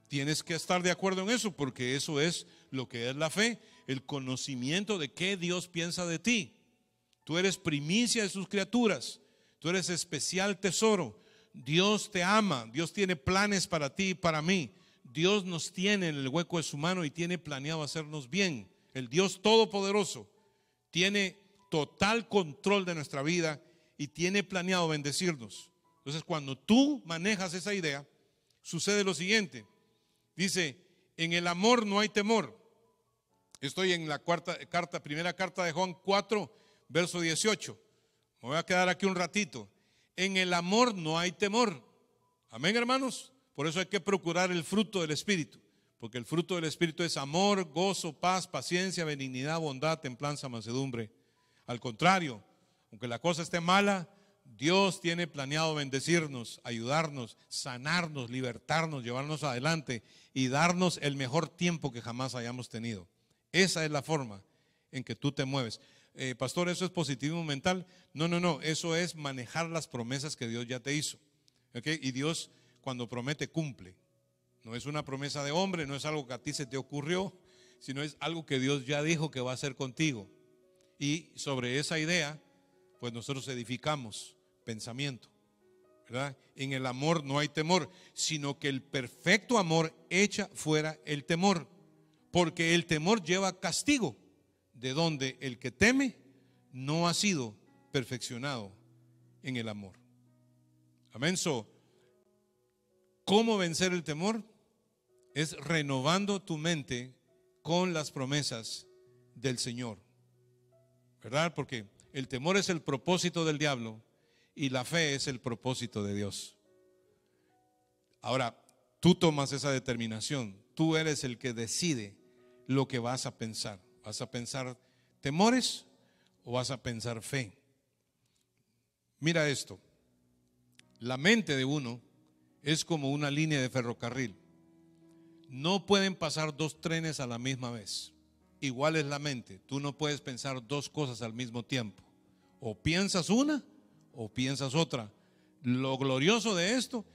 Tienes que estar de acuerdo en eso, porque eso es lo que es la fe, el conocimiento de qué Dios piensa de ti. Tú eres primicia de sus criaturas, tú eres especial tesoro. Dios te ama, Dios tiene planes para ti y para mí. Dios nos tiene en el hueco de su mano y tiene planeado hacernos bien. El Dios Todopoderoso tiene total control de nuestra vida y tiene planeado bendecirnos. Entonces, cuando tú manejas esa idea, sucede lo siguiente. Dice, en el amor no hay temor. Estoy en la primera carta de Juan 4, verso 18. Me voy a quedar aquí un ratito. En el amor no hay temor. Amén, hermanos. Por eso hay que procurar el fruto del Espíritu, porque el fruto del Espíritu es amor, gozo, paz, paciencia, benignidad, bondad, templanza, mansedumbre. Al contrario, aunque la cosa esté mala, Dios tiene planeado bendecirnos, ayudarnos, sanarnos, libertarnos, llevarnos adelante y darnos el mejor tiempo que jamás hayamos tenido. Esa es la forma en que tú te mueves. Pastor, ¿eso es positivismo mental? No, eso es manejar las promesas que Dios ya te hizo, ¿okay? Y Dios, cuando promete, cumple. No es una promesa de hombre, no es algo que a ti se te ocurrió, sino es algo que Dios ya dijo que va a hacer contigo. Y sobre esa idea, pues nosotros edificamos pensamiento, ¿verdad? En el amor no hay temor, sino que el perfecto amor echa fuera el temor, porque el temor lleva castigo, de donde el que teme no ha sido perfeccionado en el amor. Amén. ¿Cómo vencer el temor? Es renovando tu mente con las promesas del Señor, ¿verdad? Porque el temor es el propósito del diablo y la fe es el propósito de Dios. Ahora, tú tomas esa determinación, tú eres el que decide lo que vas a pensar. ¿Vas a pensar temores o vas a pensar fe? Mira esto, la mente de uno es como una línea de ferrocarril. no pueden pasar dos trenes a la misma vez. Igual es la mente. Tú no puedes pensar dos cosas al mismo tiempo. O piensas una o piensas otra. Lo glorioso de esto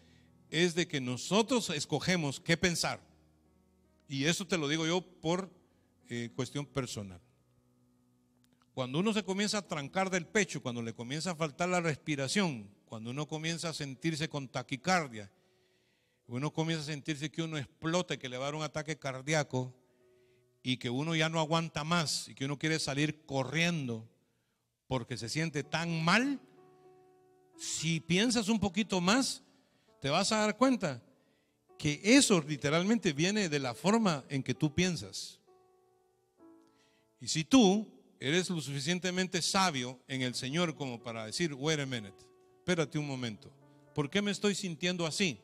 es de que nosotros escogemos qué pensar. Y eso te lo digo yo por cuestión personal. Cuando uno se comienza a trancar del pecho, cuando le comienza a faltar la respiración, cuando uno comienza a sentirse con taquicardia, uno comienza a sentirse que uno explota, que le va a dar un ataque cardíaco y que uno ya no aguanta más y que uno quiere salir corriendo porque se siente tan mal, si piensas un poquito más, te vas a dar cuenta que eso literalmente viene de la forma en que tú piensas. Y si tú eres lo suficientemente sabio en el Señor como para decir, wait a minute, espérate un momento, ¿por qué me estoy sintiendo así?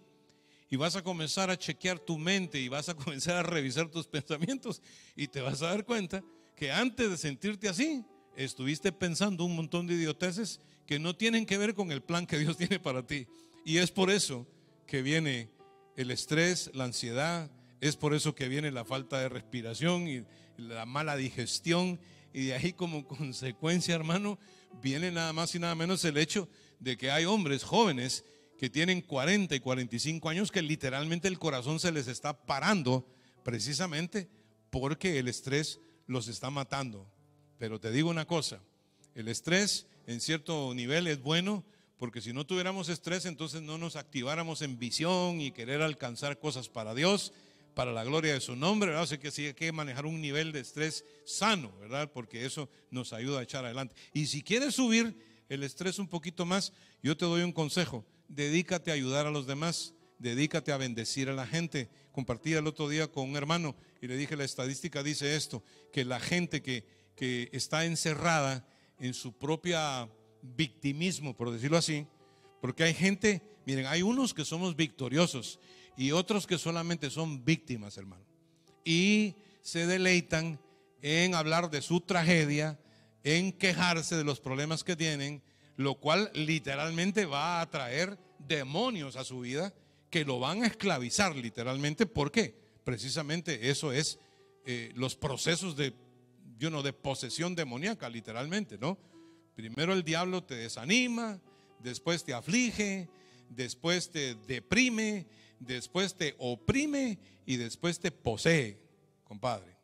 Y vas a comenzar a chequear tu mente y vas a comenzar a revisar tus pensamientos y te vas a dar cuenta que antes de sentirte así, estuviste pensando un montón de idioteces que no tienen que ver con el plan que Dios tiene para ti. Y es por eso que viene el estrés, la ansiedad, es por eso que viene la falta de respiración y la mala digestión. Y de ahí como consecuencia, hermano, viene nada más y nada menos el hecho de que hay hombres jóvenes que tienen 40 y 45 años que literalmente el corazón se les está parando precisamente porque el estrés los está matando. Pero te digo una cosa, el estrés en cierto nivel es bueno, porque si no tuviéramos estrés entonces no nos activáramos en visión y querer alcanzar cosas para Dios, para la gloria de su nombre, ¿verdad? Así que sí hay que manejar un nivel de estrés sano, ¿verdad? Porque eso nos ayuda a echar adelante. Y si quieres subir el estrés un poquito más, yo te doy un consejo: dedícate a ayudar a los demás, dedícate a bendecir a la gente. Compartí el otro día con un hermano y le dije, la estadística dice esto, que la gente que está encerrada en su propia victimismo, por decirlo así, porque hay gente, miren, hay unos que somos victoriosos y otros que solamente son víctimas, hermano, y se deleitan en hablar de su tragedia, en quejarse de los problemas que tienen, lo cual literalmente va a traer demonios a su vida que lo van a esclavizar literalmente. ¿Por qué? Precisamente eso es los procesos de posesión demoníaca, literalmente, ¿no? Primero el diablo te desanima, después te aflige, después te deprime, después te oprime y después te posee, compadre.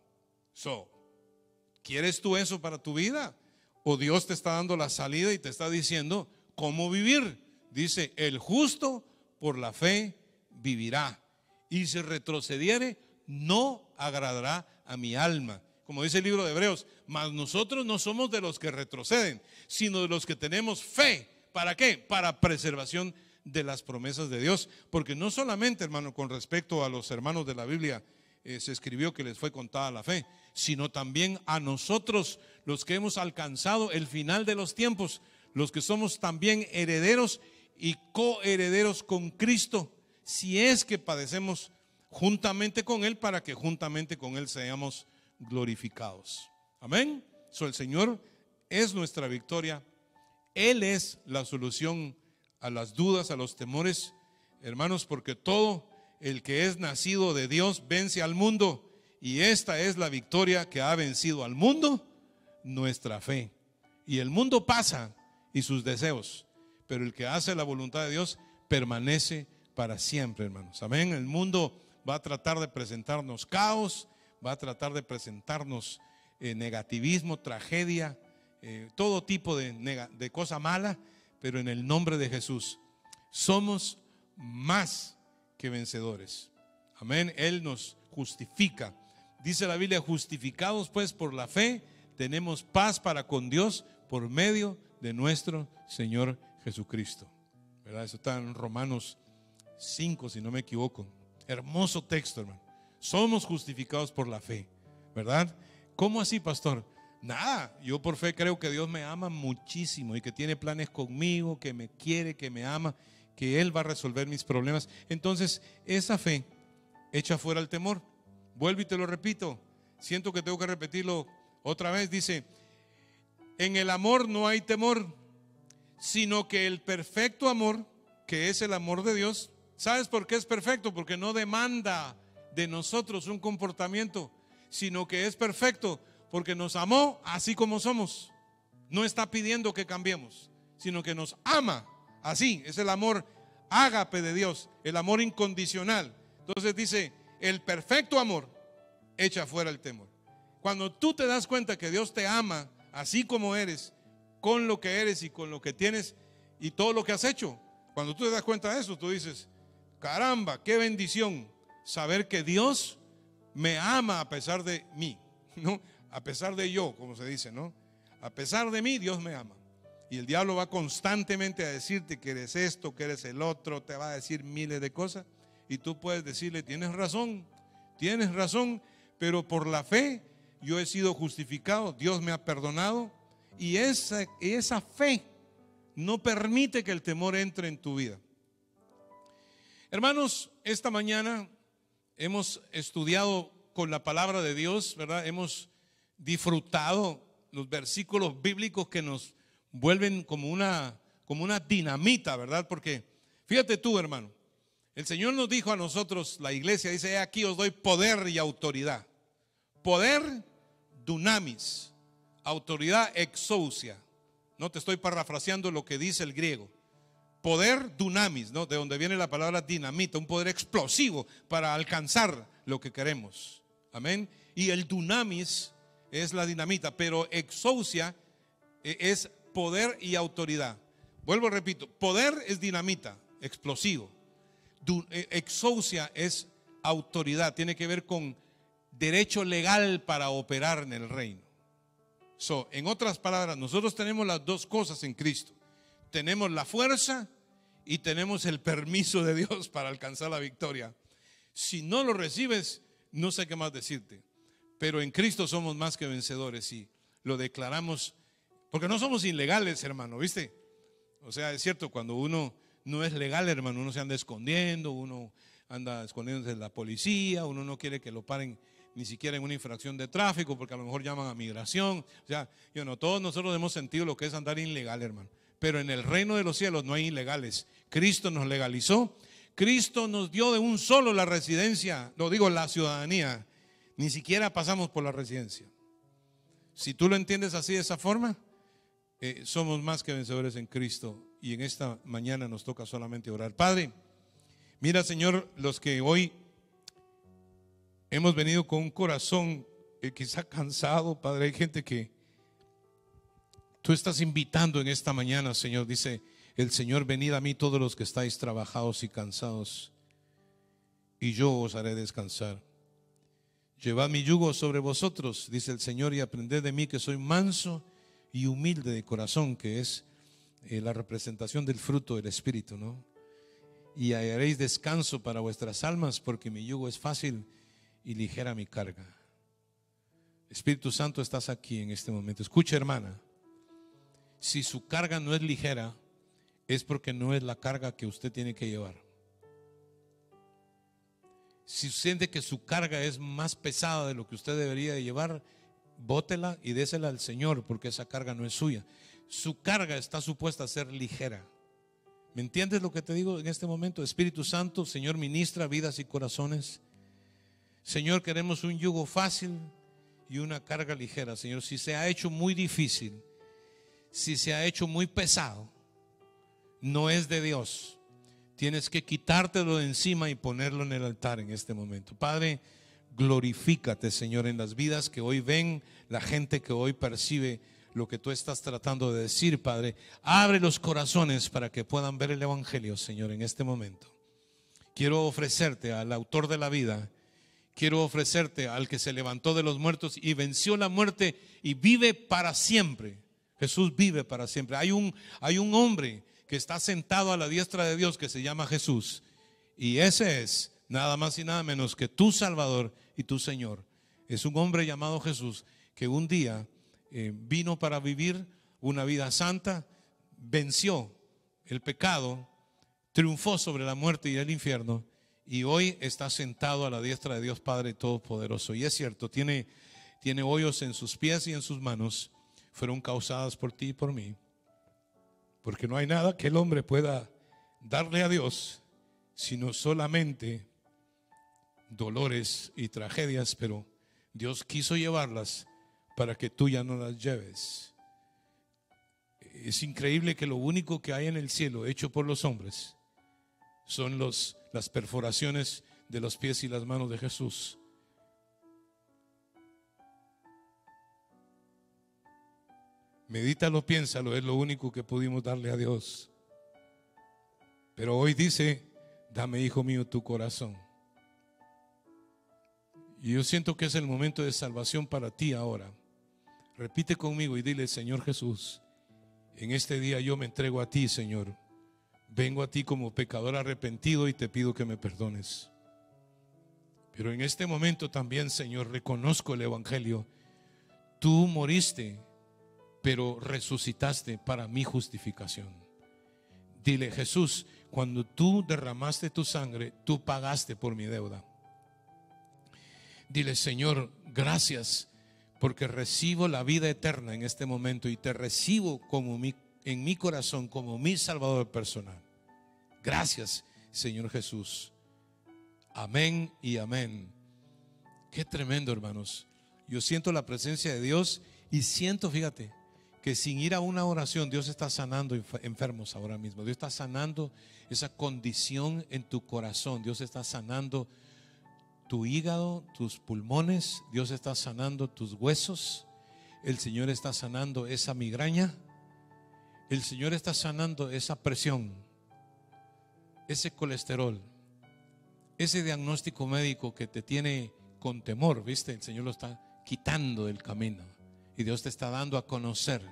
¿Quieres tú eso para tu vida? ¿O Dios te está dando la salida y te está diciendo cómo vivir? Dice, el justo por la fe vivirá, y si retrocediere no agradará a mi alma. Como dice el libro de Hebreos, mas nosotros no somos de los que retroceden, sino de los que tenemos fe. ¿Para qué? Para preservación de las promesas de Dios. Porque no solamente, hermano, con respecto a los hermanos de la Biblia se escribió que les fue contada la fe, sino también a nosotros, los que hemos alcanzado el final de los tiempos, los que somos también herederos y coherederos con Cristo, si es que padecemos juntamente con Él, para que juntamente con Él seamos glorificados. Amén. El Señor es nuestra victoria. Él es la solución a las dudas, a los temores, hermanos, porque todo el que es nacido de Dios vence al mundo, y esta es la victoria que ha vencido al mundo, nuestra fe. Y el mundo pasa y sus deseos, pero el que hace la voluntad de Dios permanece para siempre, hermanos. Amén. El mundo va a tratar de presentarnos caos, va a tratar de presentarnos negativismo, tragedia, todo tipo de cosa mala, pero en el nombre de Jesús somos más que vencedores. Amén. Él nos justifica. Dice la Biblia, justificados pues por la fe, tenemos paz para con Dios por medio de nuestro Señor Jesucristo. ¿Verdad? Eso está en Romanos 5, si no me equivoco. Hermoso texto, hermano. Somos justificados por la fe, ¿verdad? ¿Cómo así, pastor? Nada, yo por fe creo que Dios me ama muchísimo y que tiene planes conmigo, que me quiere, que me ama, que Él va a resolver mis problemas. Entonces, esa fe echa fuera el temor. Vuelvo y te lo repito, siento que tengo que repetirlo otra vez. Dice, en el amor no hay temor, sino que el perfecto amor, que es el amor de Dios. ¿Sabes por qué es perfecto? Porque no demanda de nosotros un comportamiento, sino que es perfecto porque nos amó así como somos. No está pidiendo que cambiemos, sino que nos ama así. Es el amor ágape de Dios, el amor incondicional. Entonces dice, el perfecto amor echa fuera el temor. Cuando tú te das cuenta que Dios te ama así como eres, con lo que eres y con lo que tienes y todo lo que has hecho, cuando tú te das cuenta de eso, tú dices, caramba, qué bendición saber que Dios me ama a pesar de mí, ¿no? A pesar de yo, como se dice, ¿no? A pesar de mí, Dios me ama. Y el diablo va constantemente a decirte que eres esto, que eres el otro, te va a decir miles de cosas. Y tú puedes decirle, tienes razón, pero por la fe yo he sido justificado, Dios me ha perdonado. Y esa fe no permite que el temor entre en tu vida. Hermanos, esta mañana hemos estudiado con la palabra de Dios, ¿verdad? Hemos disfrutado los versículos bíblicos que nos vuelven como una dinamita, ¿verdad? Porque fíjate tú, hermano, el Señor nos dijo a nosotros, la iglesia, dice, aquí os doy poder y autoridad. Poder, dunamis, autoridad, exousia. No te estoy parafraseando lo que dice el griego. Poder, dunamis, ¿no? De donde viene la palabra dinamita, un poder explosivo para alcanzar lo que queremos. Amén. Y el dunamis es la dinamita, pero exousia es poder y autoridad. Vuelvo, repito, poder es dinamita, explosivo. Exousia es autoridad, tiene que ver con derecho legal para operar en el reino. En otras palabras, nosotros tenemos las dos cosas en Cristo. Tenemos la fuerza y tenemos el permiso de Dios para alcanzar la victoria. Si no lo recibes, no sé qué más decirte. Pero en Cristo somos más que vencedores y lo declaramos, porque no somos ilegales, hermano, ¿viste? O sea, es cierto, cuando uno no es legal, hermano, uno se anda escondiendo, uno anda escondiéndose de la policía, uno no quiere que lo paren ni siquiera en una infracción de tráfico, porque a lo mejor llaman a migración. O sea, todos nosotros hemos sentido lo que es andar ilegal, hermano. Pero en el reino de los cielos no hay ilegales. Cristo nos legalizó. Cristo nos dio de un solo la residencia, no digo la ciudadanía. Ni siquiera pasamos por la residencia. Si tú lo entiendes así, de esa forma, somos más que vencedores en Cristo. Y en esta mañana nos toca solamente orar. Padre, mira, Señor, los que hoy hemos venido con un corazón quizá cansado, Padre, hay gente que tú estás invitando en esta mañana, Señor. Dice el Señor, venid a mí todos los que estáis trabajados y cansados, y yo os haré descansar. Llevad mi yugo sobre vosotros, dice el Señor, y aprended de mí, que soy manso y humilde de corazón, que es la representación del fruto del Espíritu, ¿no? Y hallaréis descanso para vuestras almas, porque mi yugo es fácil y ligera mi carga. Espíritu Santo, estás aquí en este momento. Escucha, hermana, si su carga no es ligera, es porque no es la carga que usted tiene que llevar. Si siente que su carga es más pesada de lo que usted debería de llevar, bótela y désela al Señor, porque esa carga no es suya. Su carga está supuesta a ser ligera. ¿Me entiendes lo que te digo en este momento? Espíritu Santo, Señor, ministra vidas y corazones. Señor, queremos un yugo fácil y una carga ligera. Señor, si se ha hecho muy difícil, si se ha hecho muy pesado, no es de Dios. Tienes que quitártelo de encima y ponerlo en el altar en este momento. Padre, glorifícate, Señor, en las vidas que hoy ven, la gente que hoy percibe lo que tú estás tratando de decir, Padre. Abre los corazones para que puedan ver el Evangelio, Señor, en este momento. Quiero ofrecerte al autor de la vida. Quiero ofrecerte al que se levantó de los muertos y venció la muerte y vive para siempre. Jesús vive para siempre. Hay un hombre que está sentado a la diestra de Dios, que se llama Jesús, y ese es nada más y nada menos que tu Salvador y tu Señor. Es un hombre llamado Jesús, que un día vino para vivir una vida santa, venció el pecado, triunfó sobre la muerte y el infierno, y hoy está sentado a la diestra de Dios Padre Todopoderoso. Y es cierto, tiene hoyos en sus pies y en sus manos, fueron causadas por ti y por mí. Porque no hay nada que el hombre pueda darle a Dios, sino solamente dolores y tragedias, pero Dios quiso llevarlas para que tú ya no las lleves. Es increíble que lo único que hay en el cielo hecho por los hombres son las perforaciones de los pies y las manos de Jesús. Medítalo, piénsalo, es lo único que pudimos darle a Dios. Pero hoy dice: dame, hijo mío, tu corazón. Y yo siento que es el momento de salvación para ti ahora. Repite conmigo y dile: Señor Jesús, en este día yo me entrego a ti, Señor. Vengo a ti como pecador arrepentido y te pido que me perdones. Pero en este momento también, Señor, reconozco el evangelio. Tú moriste, pero resucitaste para mi justificación. Dile: Jesús, cuando tú derramaste tu sangre, tú pagaste por mi deuda. Dile: Señor, gracias, porque recibo la vida eterna en este momento y te recibo en mi corazón como mi Salvador personal. Gracias, Señor Jesús. Amén y amén. Qué tremendo, hermanos. Yo siento la presencia de Dios y siento, fíjate, que sin ir a una oración, Dios está sanando enfermos ahora mismo. Dios está sanando esa condición en tu corazón. Dios está sanando tu hígado, tus pulmones. Dios está sanando tus huesos. El Señor está sanando esa migraña. El Señor está sanando esa presión, ese colesterol, ese diagnóstico médico que te tiene con temor, ¿viste? El Señor lo está quitando del camino. Y Dios te está dando a conocer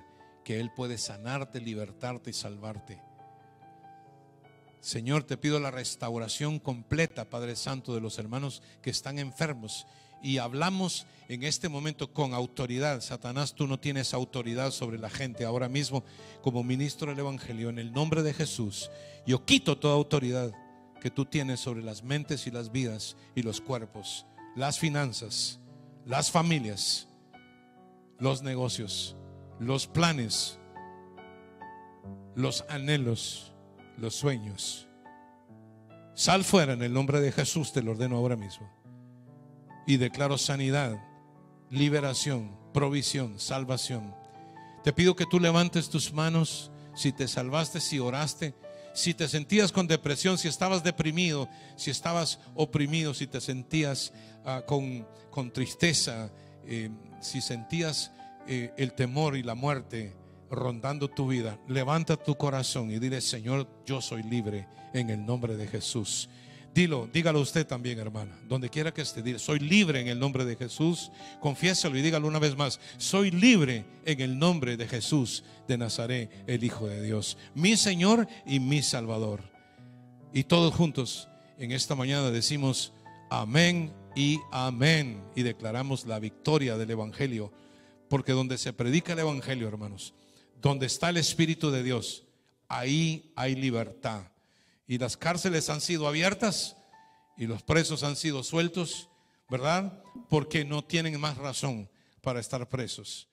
que Él puede sanarte, libertarte y salvarte. Señor, te pido la restauración completa, Padre Santo, de los hermanos que están enfermos. Y hablamos en este momento con autoridad. Satanás, tú no tienes autoridad sobre la gente. Ahora mismo, como ministro del evangelio, en el nombre de Jesús, yo quito toda autoridad que tú tienes sobre las mentes y las vidas y los cuerpos, las finanzas, las familias, los negocios, los planes, los anhelos, los sueños. Sal fuera en el nombre de Jesús, te lo ordeno ahora mismo. Y declaro sanidad, liberación, provisión, salvación. Te pido que tú levantes tus manos si te salvaste, si oraste, si te sentías con depresión, si estabas deprimido, si estabas oprimido, si te sentías con tristeza, si sentías el temor y la muerte rondando tu vida. Levanta tu corazón y dile: Señor, yo soy libre en el nombre de Jesús. Dígalo usted también, hermana, donde quiera que esté. Dile: soy libre en el nombre de Jesús. Confiésalo y dígalo una vez más: soy libre en el nombre de Jesús de Nazaret, el Hijo de Dios, mi Señor y mi Salvador. Y todos juntos en esta mañana decimos amén y amén, y declaramos la victoria del evangelio. Porque donde se predica el evangelio, hermanos, donde está el Espíritu de Dios, ahí hay libertad. Y las cárceles han sido abiertas y los presos han sido sueltos, ¿verdad? Porque no tienen más razón para estar presos.